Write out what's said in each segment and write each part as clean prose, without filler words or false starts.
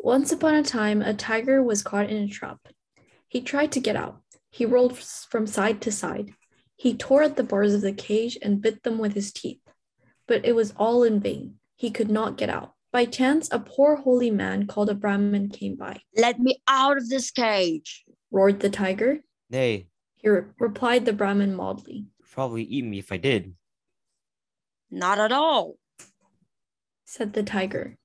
Once upon a time, a tiger was caught in a trap. He tried to get out. He rolled from side to side. He tore at the bars of the cage and bit them with his teeth. But it was all in vain. He could not get out. By chance, a poor holy man called a Brahmin came by. "Let me out of this cage," roared the tiger. "Nay," replied the Brahmin mildly. "probably eat me if I did." "Not at all," said the tiger.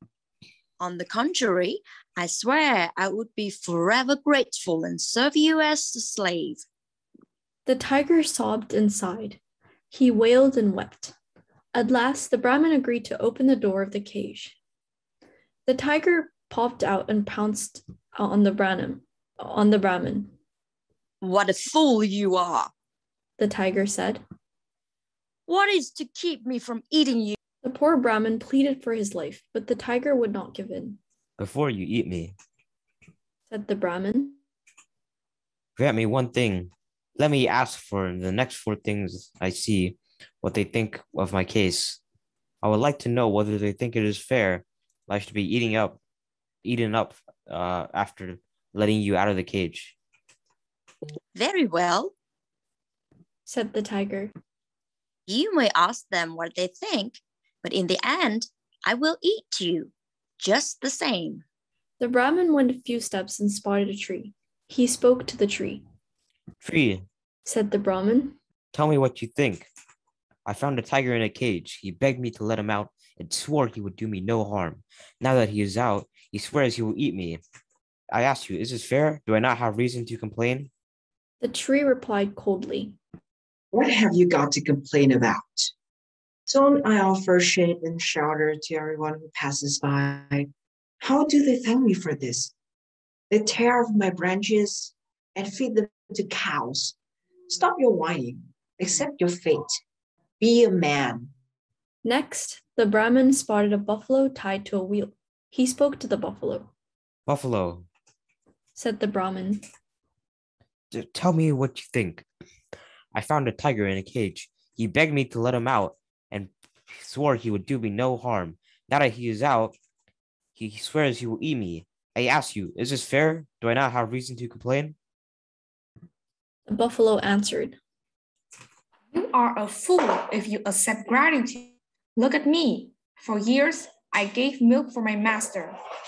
"On the contrary, I swear I would be forever grateful and serve you as a slave." The tiger sobbed and sighed. He wailed and wept. At last, the Brahmin agreed to open the door of the cage. The tiger popped out and pounced on the Brahmin. "What a fool you are," the tiger said. "What is to keep me from eating you?" The poor Brahmin pleaded for his life, but the tiger would not give in. "Before you eat me," said the Brahmin, "grant me one thing. Let me ask for the next four things I see, what they think of my case. I would like to know whether they think it is fair I should be eaten up after letting you out of the cage." "Very well," said the tiger. "You may ask them what they think, but in the end, I will eat you, just the same." The Brahmin went a few steps and spotted a tree. He spoke to the tree. "Tree," said the Brahmin, "tell me what you think. I found a tiger in a cage. He begged me to let him out and swore he would do me no harm. Now that he is out, he swears he will eat me. I ask you, is this fair? Do I not have reason to complain?" The tree replied coldly. "What have you got to complain about? Don't I offer shade and shelter to everyone who passes by? How do they thank me for this? They tear off my branches and feed them to cows. Stop your whining. Accept your fate. Be a man." Next, the Brahmin spotted a buffalo tied to a wheel. He spoke to the buffalo. "Buffalo," said the Brahmin, "tell me what you think. I found a tiger in a cage. He begged me to let him out and swore he would do me no harm. Now that he is out, he swears he will eat me. I ask you, is this fair? Do I not have reason to complain?" The buffalo answered. "You are a fool if you accept gratitude. Look at me. For years, I gave milk for my master.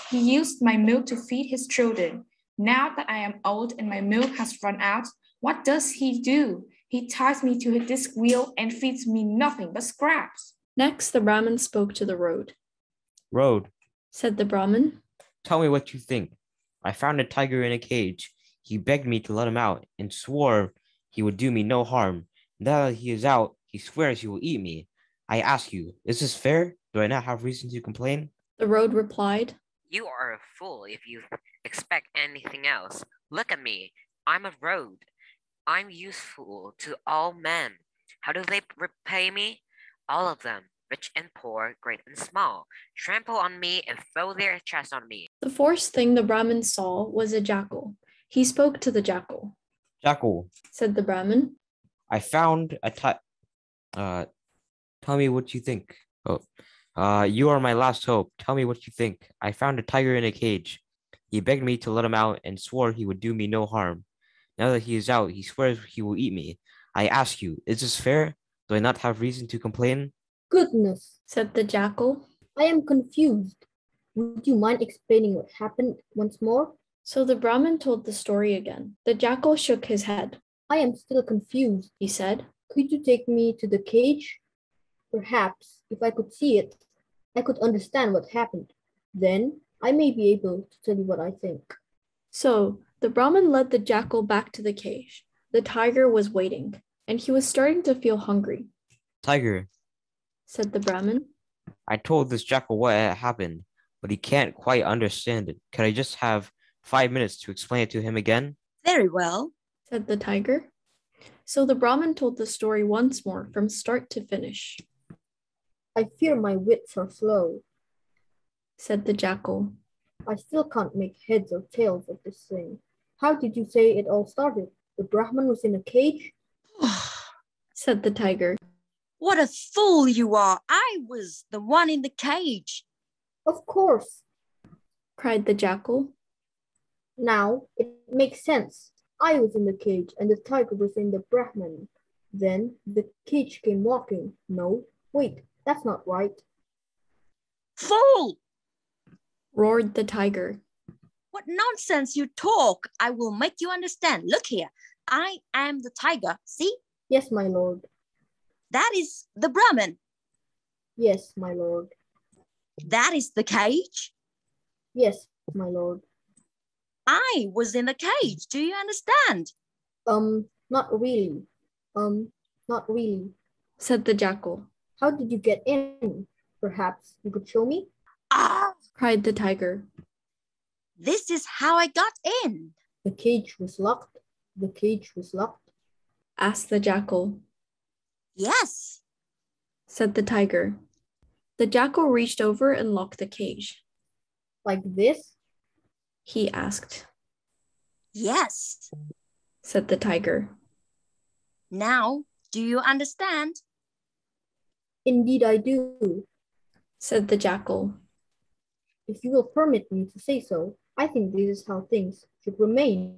He used my milk to feed his children. Now that I am old and my milk has run out, what does he do? He ties me to this wheel and feeds me nothing but scraps." Next, the Brahmin spoke to the road. "Road," said the Brahmin, tell me what you think. I found a tiger in a cage. He begged me to let him out and swore he would do me no harm. Now that he is out, he swears he will eat me. I ask you, is this fair? Do I not have reason to complain?" The road replied. "You are a fool if you expect anything else. Look at me. I'm a road. I'm useful to all men. How do they repay me? All of them, rich and poor, great and small, trample on me and throw their chests on me." The fourth thing the Brahmin saw was a jackal. He spoke to the jackal. "Jackal," said the Brahmin, I found a tell me what you think. You are my last hope. Tell me what you think. I found a tiger in a cage. He begged me to let him out and swore he would do me no harm. Now that he is out, he swears he will eat me. I ask you, is this fair? Do I not have reason to complain?" "Goodness," said the jackal, "I am confused. Would you mind explaining what happened once more?" So the Brahmin told the story again. The jackal shook his head. "I am still confused," he said. "Could you take me to the cage? Perhaps, if I could see it, I could understand what happened. Then I may be able to tell you what I think." So the Brahmin led the jackal back to the cage. The tiger was waiting, and he was starting to feel hungry. "Tiger," said the Brahmin, I told this jackal what had happened, but he can't quite understand it. Could I just have 5 minutes to explain it to him again?" "Very well," said the tiger. So the Brahmin told the story once more from start to finish. "I fear my wits are slow," said the jackal. "I still can't make heads or tails of this thing. How did you say it all started? The Brahmin was in a cage?" said the tiger. "What a fool you are. I was the one in the cage." "Of course. cried the jackal. Now it makes sense. I was in the cage and the tiger was in the Brahmin. Then the cage came walking. No, wait, that's not right. Fool! Roared the tiger. What nonsense you talk! I will make you understand. Look here, I am the tiger. See? Yes, my lord. That is the Brahmin. Yes, my lord. That is the cage. Yes, my lord. I was in the cage. Do you understand? Not really. Not really. Said the jackal. How did you get in? Perhaps you could show me? Ah! Cried the tiger. This is how I got in. The cage was locked. The cage was locked. Asked the jackal. Yes. Said the tiger. The jackal reached over and locked the cage. Like this? He asked. Yes. Said the tiger. Now, do you understand? Indeed I do. Said the jackal. If you will permit me to say so, I think this is how things should remain.